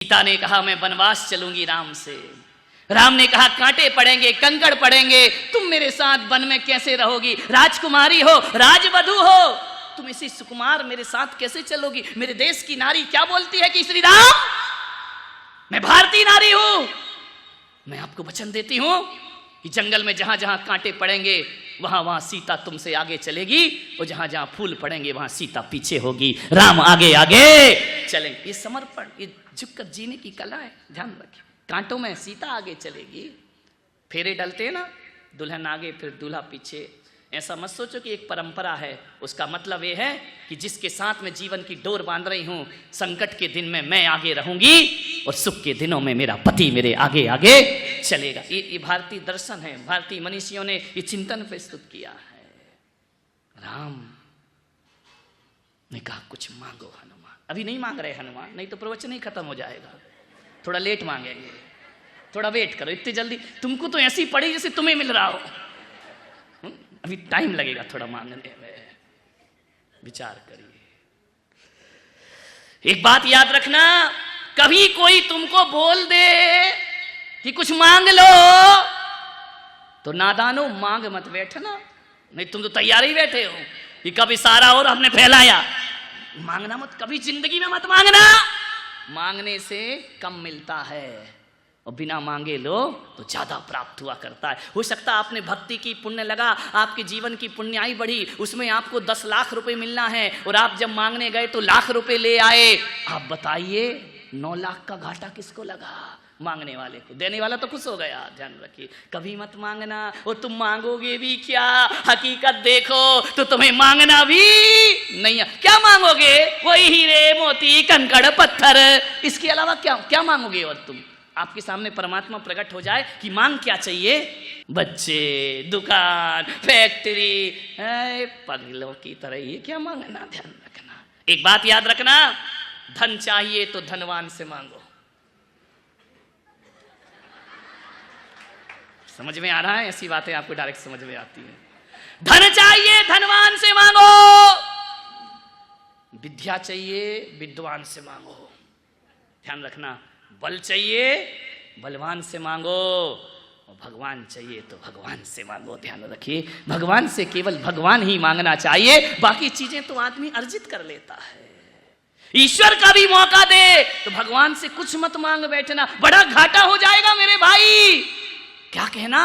सीता ने कहा मैं वनवास चलूंगी राम से। राम ने कहा कांटे पड़ेंगे, कंकड़ पड़ेंगे, तुम मेरे साथ वन में कैसे रहोगी? राजकुमारी हो, राजवधू हो, तुम इसी सुकुमार मेरे साथ कैसे चलोगी? मेरे देश की नारी क्या बोलती है कि श्री राम, मैं भारतीय नारी हूं, मैं आपको वचन देती हूं कि जंगल में जहां जहां कांटे पड़ेंगे वहां वहां सीता तुमसे आगे चलेगी, और जहां जहां फूल पड़ेंगे वहां सीता पीछे होगी, राम आगे आगे चलेंगे। ये समर्पण, ये झुककर जीने की कला है, ध्यान रखिए। कांटों में सीता आगे चलेगी, फेरे डलते हैं ना, दुल्हन आगे फिर दूल्हा पीछे। ऐसा मत सोचो कि एक परंपरा है, उसका मतलब ये है कि जिसके साथ में जीवन की डोर बांध रही हूं, संकट के दिन में मैं आगे रहूंगी और सुख के दिनों में मेरा पति मेरे आगे आगे चलेगा। ये भारतीय दर्शन है, भारतीय मनीषियों ने ये चिंतन प्रस्तुत किया है। राम ने कहा कुछ मांगो हनुमान। अभी नहीं मांग रहे हनुमान, नहीं तो प्रवचन ही खत्म हो जाएगा, थोड़ा लेट मांगेंगे, थोड़ा वेट करो। इतनी जल्दी तुमको तो ऐसी पड़ी जैसे तुम्हें मिल रहा हो, अभी टाइम लगेगा थोड़ा मांगने में, विचार करिए। एक बात याद रखना, कभी कोई तुमको बोल दे कि कुछ मांग लो तो नादानो मांग मत बैठना, नहीं तुम तो तैयार ही बैठे हो कि कब इशारा और हमने फैलाया। मांगना मत, कभी जिंदगी में मत मांगना, मांगने से कम मिलता है और बिना मांगे लो तो ज्यादा प्राप्त हुआ करता है। हो सकता है आपने भक्ति की पुण्य लगा, आपके जीवन की पुण्याई बढ़ी, उसमें आपको 10 लाख रुपए मिलना है और आप जब मांगने गए तो लाख रुपए ले आए। आप बताइए 9 लाख का घाटा किसको लगा? मांगने वाले को। देने वाला तो खुश हो गया। ध्यान रखिए, कभी मत मांगना और तुम मांगोगे भी क्या, हकीकत देखो तो तुम्हें मांगना भी नहीं है। क्या मांगोगे? वही हीरे मोती कंकड़ पत्थर, इसके अलावा क्या क्या मांगोगे? और तुम, आपके सामने परमात्मा प्रकट हो जाए कि मांग क्या चाहिए? बच्चे, दुकान, फैक्ट्री, पगलों की तरह ये क्या मांगना? ध्यान रखना, एक बात याद रखना, धन चाहिए तो धनवान से मांगो। समझ में आ रहा है? ऐसी बातें आपको डायरेक्ट समझ में आती है। धन चाहिए धनवान से मांगो, विद्या चाहिए विद्वान से मांगो। ध्यान रखना, बल चाहिए बलवान से मांगो, और भगवान चाहिए तो भगवान से मांगो। ध्यान रखिए, भगवान से केवल भगवान ही मांगना चाहिए, बाकी चीजें तो आदमी अर्जित कर लेता है। ईश्वर का भी मौका दे तो भगवान से कुछ मत मांग बैठना, बड़ा घाटा हो जाएगा मेरे भाई। क्या कहना?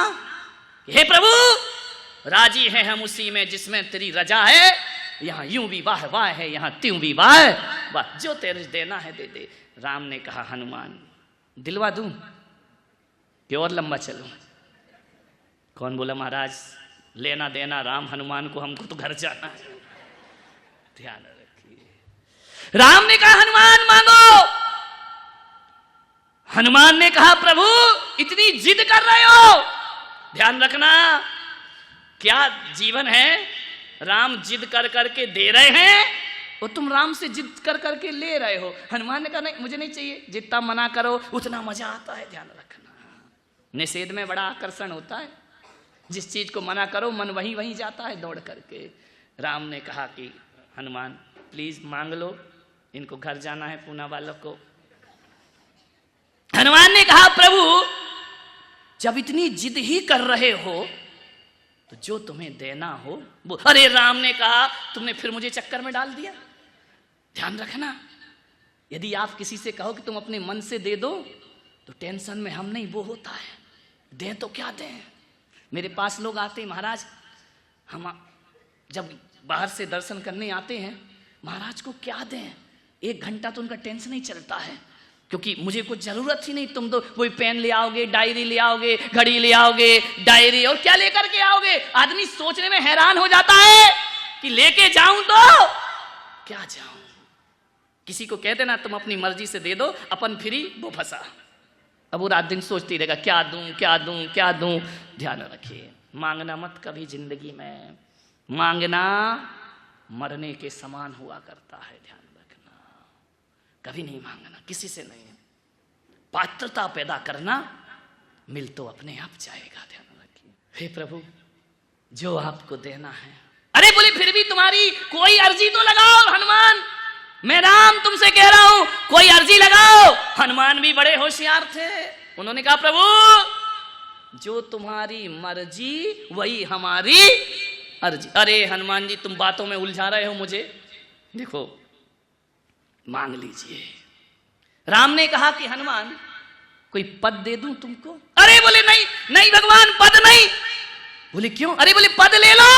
हे प्रभु, राजी हैं हम उसी में जिसमें तेरी रजा है, यहां यूं भी वाह वाह है, यहां त्यों भी वाह वाह, जो तेरे देना है दे दे। राम ने कहा हनुमान दिलवा दूं कि और लंबा चलूं? कौन बोला महाराज लेना देना राम हनुमान को, हमको तो घर जाना है। ध्यान रखिए, राम ने कहा हनुमान मांगो। हनुमान ने कहा प्रभु इतनी जिद कर रहे हो? ध्यान रखना, क्या जीवन है? राम जिद कर करके दे रहे हैं और तुम राम से जिद कर करके ले रहे हो। हनुमान ने कहा नहीं, मुझे नहीं चाहिए, जितना मना करो उतना मजा आता है। ध्यान रखना, निषेध में बड़ा आकर्षण होता है, जिस चीज को मना करो मन वहीं वहीं जाता है दौड़ करके। राम ने कहा कि हनुमान प्लीज मांग लो, इनको घर जाना है पूना वालों को। हनुमान ने कहा प्रभु जब इतनी जिद ही कर रहे हो तो जो तुम्हें देना हो वो। अरे राम ने कहा तुमने फिर मुझे चक्कर में डाल दिया। ध्यान रखना, यदि आप किसी से कहो कि तुम अपने मन से दे दो तो टेंशन में हम नहीं, वो होता है दें तो क्या दें। मेरे पास लोग आते हैं, महाराज हम जब बाहर से दर्शन करने आते हैं, महाराज को क्या दें? 1 घंटा तो उनका टेंशन नहीं चलता है, क्योंकि मुझे कुछ जरूरत ही नहीं। तुम तो कोई पेन ले आओगे, डायरी ले आओगे, घड़ी ले आओगे, डायरी और क्या लेकर के आओगे? आदमी सोचने में हैरान हो जाता है कि लेके जाऊं तो क्या जाऊं। किसी को कहते ना तुम अपनी मर्जी से दे दो, अपन फ्री वो फंसा। अब वो रात दिन सोचती रहेगा क्या दूं क्या दूं क्या दूं। ध्यान रखिए, मांगना मत कभी जिंदगी में, मांगना मरने के समान हुआ करता है। ध्यान रखना, कभी नहीं मांगना, किसी से नहीं। पात्रता पैदा करना, मिल तो अपने आप जाएगा। ध्यान रखिए, हे प्रभु जो आपको देना है। अरे बोले फिर भी तुम्हारी कोई अर्जी तो लगाओ हनुमान। मैं राम तुमसे कह रहा हूं, कोई अर्जी लगाओ। हनुमान भी बड़े होशियार थे, उन्होंने कहा प्रभु जो तुम्हारी मर्जी वही हमारी अर्जी। अरे हनुमान जी तुम बातों में उलझा रहे हो मुझे, देखो मांग लीजिए। राम ने कहा कि हनुमान कोई पद दे दूं तुमको? अरे बोले नहीं नहीं भगवान पद नहीं। बोले क्यों? अरे बोले पद ले लो,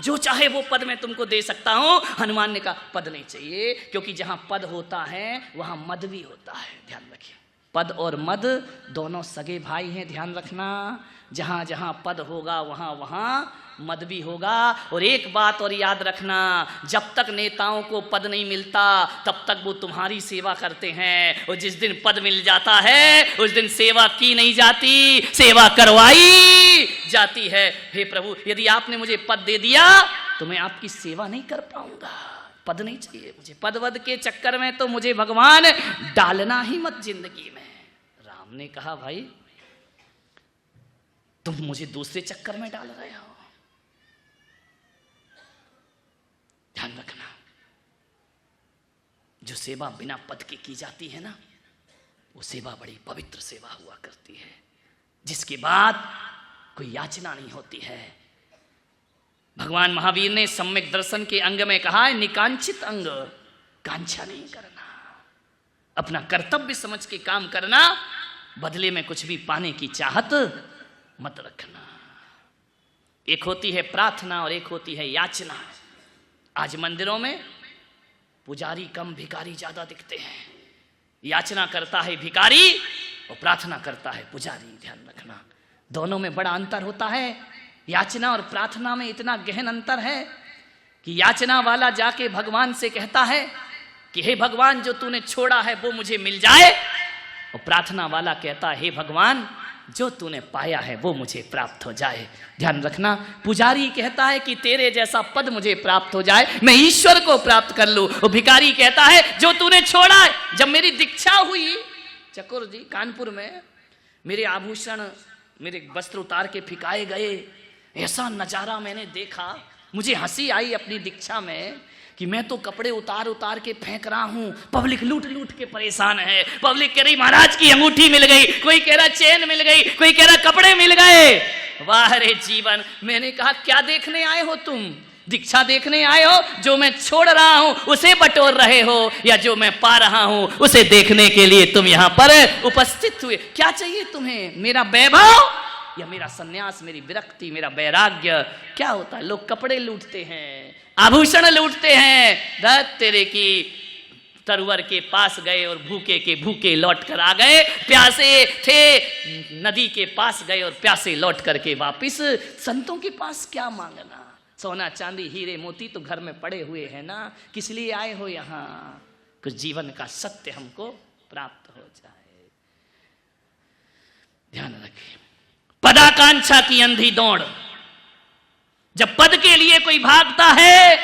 जो चाहे वो पद मैं तुमको दे सकता हूं। हनुमान ने कहा पद नहीं चाहिए, क्योंकि जहां पद होता है वहां मद भी होता है, ध्यान रखिए। पद और मद दोनों सगे भाई हैं, ध्यान रखना। जहां जहां पद होगा वहां वहां मद भी होगा। और एक बात और याद रखना, जब तक नेताओं को पद नहीं मिलता तब तक वो तुम्हारी सेवा करते हैं, और जिस दिन पद मिल जाता है उस दिन सेवा की नहीं जाती, सेवा करवाई जाती है। हे प्रभु यदि आपने मुझे पद दे दिया तो मैं आपकी सेवा नहीं कर पाऊंगा, पद नहीं चाहिए मुझे। पद वद के चक्कर में तो मुझे भगवान डालना ही मत जिंदगी में। राम ने कहा भाई तुम मुझे दूसरे चक्कर में डाल रहे हो, ध्यान रखना। जो सेवा बिना पद के की जाती है ना, वो सेवा बड़ी पवित्र सेवा हुआ करती है, जिसके बाद कोई याचना नहीं होती है। भगवान महावीर ने सम्यक दर्शन के अंग में कहा है, निकांक्षित अंग, कांक्षा नहीं करना, अपना कर्तव्य समझ के काम करना, बदले में कुछ भी पाने की चाहत मत रखना। एक होती है प्रार्थना और एक होती है याचना। आज मंदिरों में पुजारी कम भिखारी ज्यादा दिखते हैं। याचना करता है भिखारी और प्रार्थना करता है पुजारी, ध्यान रखना। दोनों में बड़ा अंतर होता है। याचना और प्रार्थना में इतना गहन अंतर है कि याचना वाला जाके भगवान से कहता है कि हे भगवान जो तूने छोड़ा है वो मुझे मिल जाए, और प्रार्थना वाला कहता है हे भगवान जो तूने पाया है वो मुझे प्राप्त हो जाए। ध्यान रखना, पुजारी कहता है कि तेरे जैसा पद मुझे प्राप्त हो जाए, मैं ईश्वर को प्राप्त कर लूं, और भिखारी कहता है जो तूने छोड़ा है। जब मेरी दीक्षा हुई चकोर जी कानपुर में, मेरे आभूषण मेरे वस्त्र उतार के फिकाए गए, ऐसा नजारा मैंने देखा, मुझे हंसी आई अपनी दीक्षा में कि मैं तो कपड़े उतार उतार के फेंक रहा हूं, पब्लिक लूट लूट के परेशान है। पब्लिक कह रही महाराज की अंगूठी मिल गई, कोई कह रहा चेन मिल गई, कोई कह रहा कपड़े मिल गए। वाह रे जीवन। मैंने कहा क्या देखने आए हो तुम? दीक्षा देखने आए हो? जो मैं छोड़ रहा हूं उसे बटोर रहे हो, या जो मैं पा रहा हूं उसे देखने के लिए तुम यहां पर उपस्थित हुए? क्या चाहिए तुम्हें? मेरा वैभव या मेरा सन्यास, मेरी विरक्ति, मेरा वैराग्य? क्या होता है? लोग कपड़े लूटते हैं, आभूषण लूटते हैं। दत्त तेरे की तरवर के पास गए और भूखे के भूखे लौट कर आ गए, प्यासे थे नदी के पास गए और प्यासे लौट करके वापिस। संतों के पास क्या मांगना? सोना चांदी हीरे मोती तो घर में पड़े हुए हैं ना, किस लिए आए हो यहाँ? कुछ जीवन का सत्य हमको प्राप्त हो जाए। ध्यान रखिए, पदाकांक्षा की अंधी दौड़, जब पद के लिए कोई भागता है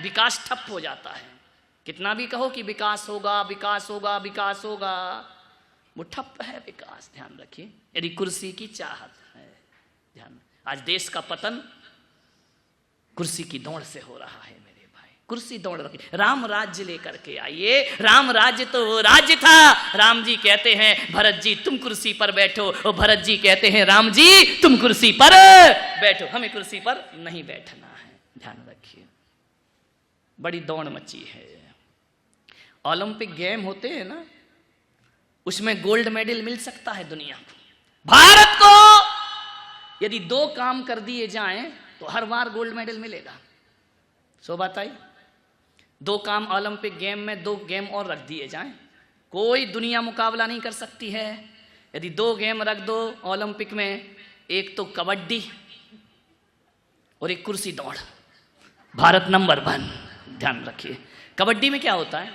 विकास ठप हो जाता है। कितना भी कहो कि विकास होगा विकास होगा विकास होगा, वो ठप है विकास। ध्यान रखिए, यदि कुर्सी की चाहत है, ध्यान, आज देश का पतन कुर्सी की दौड़ से हो रहा है मेरे भाई। कुर्सी दौड़ रखी, राम राज्य लेकर के आइए। राम राज्य तो वो राज्य था, राम जी कहते हैं भरत जी तुम कुर्सी पर बैठो, और भरत जी कहते हैं राम जी तुम कुर्सी पर बैठो। हमें कुर्सी पर नहीं बैठना है, ध्यान रखिए। बड़ी दौड़ मची है। ओलंपिक गेम होते हैं ना, उसमें गोल्ड मेडल मिल सकता है दुनिया को। भारत को यदि 2 काम कर दिए जाएं तो हर बार गोल्ड मेडल मिलेगा। सो बात आई, 2 काम ओलंपिक गेम में, 2 गेम और रख दिए जाएं, कोई दुनिया मुकाबला नहीं कर सकती है। यदि 2 गेम रख दो ओलंपिक में, एक तो कबड्डी और एक कुर्सी दौड़, भारत नंबर 1। ध्यान रखिए, कबड्डी में क्या होता है?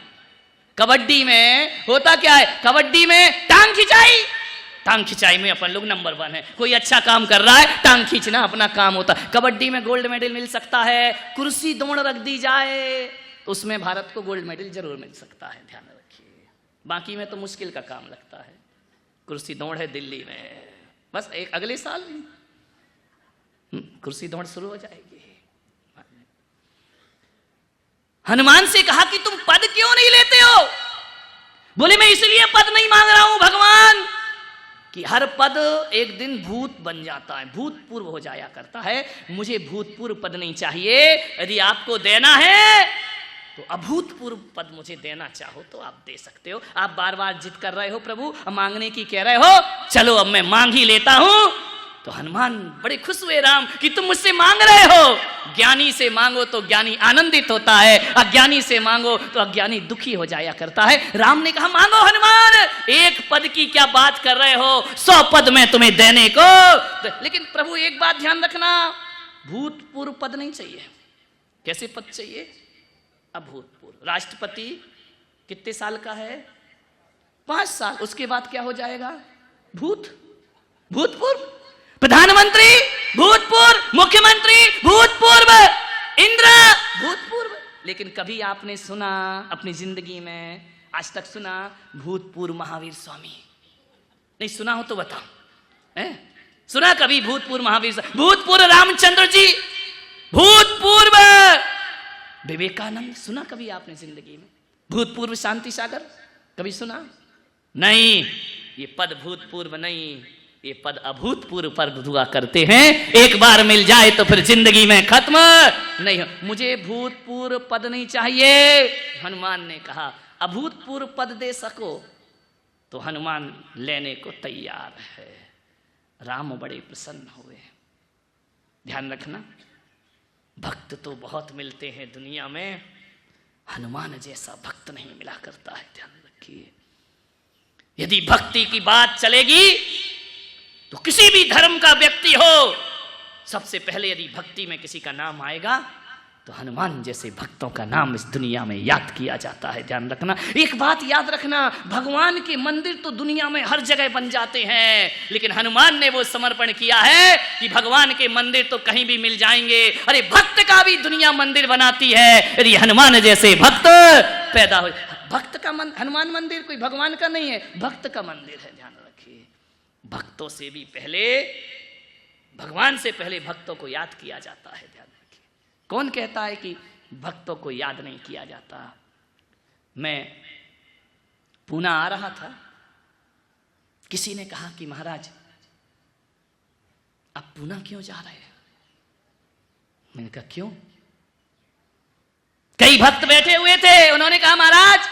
कबड्डी में होता क्या है? कबड्डी में टांग खिंचाई, टांग खिंचाई में अपन लोग नंबर 1 है। कोई अच्छा काम कर रहा है, टांग खींचना अपना काम होता है। कबड्डी में गोल्ड मेडल मिल सकता है। कुर्सी दौड़ रख दी जाए तो उसमें भारत को गोल्ड मेडल जरूर मिल सकता है, ध्यान रखिए। बाकी में तो मुश्किल का काम लगता है। कुर्सी दौड़ है दिल्ली में, बस एक अगले साल कुर्सी दौड़ शुरू हो जाएगी। हनुमान से कहा कि तुम पद क्यों नहीं लेते हो? बोले मैं इसलिए पद नहीं मांग रहा हूं भगवान कि हर पद एक दिन भूत बन जाता है, भूतपूर्व हो जाया करता है, मुझे भूतपूर्व पद नहीं चाहिए। यदि आपको देना है तो अभूतपूर्व पद मुझे देना चाहो तो आप दे सकते हो। आप बार बार जिद कर रहे हो प्रभु, मांगने की कह रहे हो, चलो अब मैं मांग ही लेता हूं। तो हनुमान बड़े खुश हुए राम कि तुम मुझसे मांग रहे हो। ज्ञानी से मांगो तो ज्ञानी आनंदित होता है, अज्ञानी से मांगो तो अज्ञानी दुखी हो जाया करता है। राम ने कहा मांगो हनुमान, एक पद की क्या बात कर रहे हो, 100 पद में तुम्हें देने को। लेकिन प्रभु एक बात ध्यान रखना, भूतपूर्व पद नहीं चाहिए। कैसे पद चाहिए? अभूतपूर्व। राष्ट्रपति कितने साल का है? 5 साल। उसके बाद क्या हो जाएगा? भूतपूर्व। प्रधानमंत्री भूतपूर्व, मुख्यमंत्री भूतपूर्व, इंद्र भूतपूर्व। लेकिन कभी आपने सुना अपनी जिंदगी में, आज तक सुना भूतपूर्व महावीर स्वामी? नहीं सुना हो तो बताओ, सुना कभी भूतपूर्व महावीर? भूतपूर्व रामचंद्र जी, भूतपूर्व विवेकानंद सुना कभी आपने जिंदगी में? भूतपूर्व शांति सागर कभी सुना? नहीं, ये पद भूतपूर्व नहीं, ये पद अभूतपूर्व पर हुआ करते हैं। एक बार मिल जाए तो फिर जिंदगी में खत्म नहीं हो। मुझे भूतपूर्व पद नहीं चाहिए। हनुमान ने कहा अभूतपूर्व पद दे सको तो हनुमान लेने को तैयार है। राम बड़े प्रसन्न हुए। ध्यान रखना, भक्त तो बहुत मिलते हैं दुनिया में, हनुमान जैसा भक्त नहीं मिला करता है। ध्यान रखिए, यदि भक्ति की बात चलेगी तो किसी भी धर्म का व्यक्ति हो, सबसे पहले यदि भक्ति में किसी का नाम आएगा तो हनुमान जैसे भक्तों का नाम इस दुनिया में याद किया जाता है। ध्यान रखना, एक बात याद रखना, भगवान के मंदिर तो दुनिया में हर जगह बन जाते हैं, लेकिन हनुमान ने वो समर्पण किया है कि भगवान के मंदिर तो कहीं भी मिल जाएंगे। अरे भक्त का भी दुनिया मंदिर बनाती है यदि हनुमान जैसे भक्त पैदा हो। भक्त का हनुमान मंदिर कोई भगवान का नहीं है, भक्त का मंदिर है। ध्यान रखिए, भक्तों से भी पहले, भगवान से पहले भक्तों को याद किया जाता है। ध्यान रखिए, कौन कहता है कि भक्तों को याद नहीं किया जाता? मैं पूना आ रहा था, किसी ने कहा कि महाराज आप पूना क्यों जा रहे हैं? मैंने कहा क्यों? कई भक्त बैठे हुए थे, उन्होंने कहा महाराज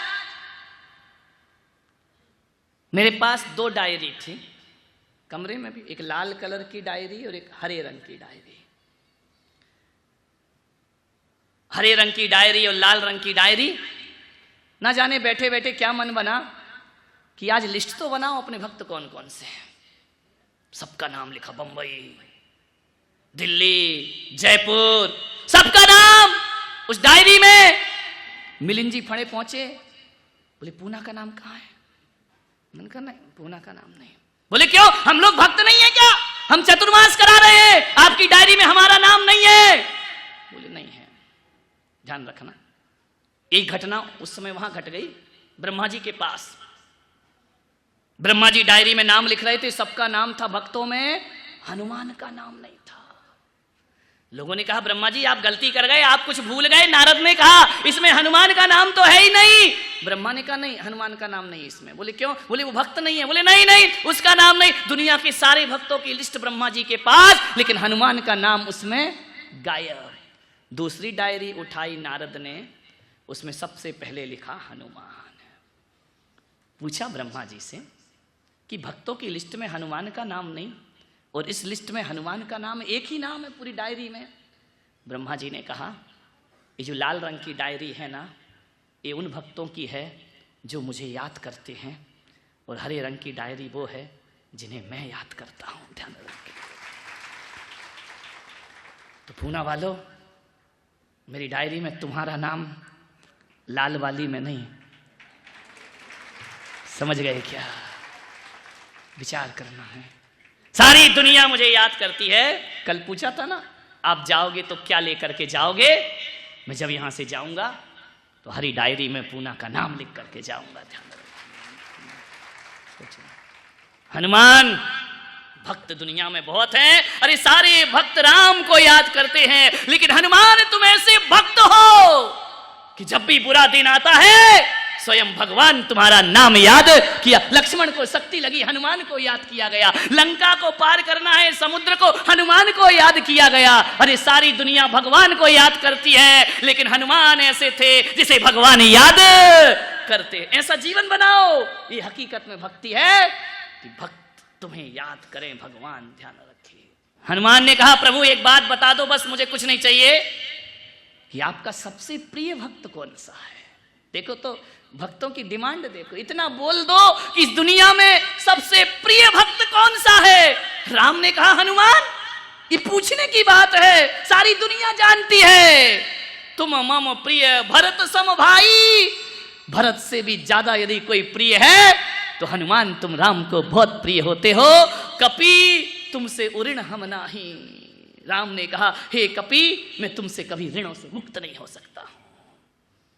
मेरे पास 2 डायरी थी कमरे में भी, एक लाल कलर की डायरी और एक हरे रंग की डायरी। हरे रंग की डायरी और लाल रंग की डायरी, ना जाने बैठे बैठे क्या मन बना कि आज लिस्ट तो बनाओ अपने भक्त कौन कौन से हैं। सबका नाम लिखा, बंबई, दिल्ली, जयपुर, सबका नाम उस डायरी में। मिलिंद जी फड़े पहुंचे, बोले पूना का नाम कहाँ है? मैंने कहा नहीं, पूना का नाम नहीं। बोले क्यों, हम लोग भक्त नहीं है क्या? हम चतुर्मास करा रहे हैं, आपकी डायरी में हमारा नाम नहीं है। बोले नहीं है। ध्यान रखना, एक घटना उस समय वहां घट गई ब्रह्मा जी के पास। ब्रह्मा जी डायरी में नाम लिख रहे थे, सबका नाम था, भक्तों में हनुमान का नाम नहीं था। लोगों ने कहा ब्रह्मा जी आप गलती कर गए, आप कुछ भूल गए। नारद ने कहा इसमें हनुमान का नाम तो है ही नहीं। ब्रह्मा ने कहा नहीं, हनुमान का नाम नहीं इसमें। बोले क्यों? बोले वो भक्त नहीं है। बोले नहीं नहीं, उसका नाम नहीं। दुनिया के सारे भक्तों की लिस्ट ब्रह्मा जी के पास, लेकिन हनुमान का नाम उसमें गायब। दूसरी डायरी उठाई नारद ने, उसमें सबसे पहले लिखा हनुमान। पूछा ब्रह्मा जी से कि भक्तों की लिस्ट में हनुमान का नाम नहीं और इस लिस्ट में हनुमान का नाम एक ही नाम है पूरी डायरी में। ब्रह्मा जी ने कहा ये जो लाल रंग की डायरी है ना, ये उन भक्तों की है जो मुझे याद करते हैं, और हरे रंग की डायरी वो है जिन्हें मैं याद करता हूं। ध्यान रखिए। तो पूना वालों, मेरी डायरी में तुम्हारा नाम लाल वाली में नहीं। समझ गए क्या? विचार करना है। सारी दुनिया मुझे याद करती है। कल पूछा था ना आप जाओगे तो क्या लेकर के जाओगे? मैं जब यहां से जाऊंगा तो हरी डायरी में पूना का नाम लिख करके जाऊंगा। ध्यान रखिए, हनुमान भक्त दुनिया में बहुत हैं। अरे सारे भक्त राम को याद करते हैं, लेकिन हनुमान तुम ऐसे भक्त हो कि जब भी बुरा दिन आता है स्वयं भगवान तुम्हारा नाम याद किया। लक्ष्मण को शक्ति लगी, हनुमान को याद किया गया। लंका को पार करना है, समुद्र को, हनुमान को याद किया गया। अरे सारी दुनिया भगवान को याद करती है, लेकिन हनुमान ऐसे थे जिसे भगवान याद करते। ऐसा जीवन बनाओ। ये हकीकत में भक्ति है कि भक्त तुम्हें याद करें, भगवान ध्यान रखे। हनुमान ने कहा प्रभु एक बात बता दो, बस मुझे कुछ नहीं चाहिए, कि आपका सबसे प्रिय भक्त कौन सा है। देखो तो भक्तों की डिमांड देखो, इतना बोल दो कि इस दुनिया में सबसे प्रिय भक्त कौन सा है। राम ने कहा हनुमान, ये पूछने की बात है, सारी दुनिया जानती है तुम मम प्रिय भरत सम भाई। भरत से भी ज्यादा यदि कोई प्रिय है तो हनुमान तुम राम को बहुत प्रिय होते हो। कपि तुमसे उऋण हम नाही। राम ने कहा हे कपि, मैं तुमसे कभी ऋणों से मुक्त नहीं हो सकता।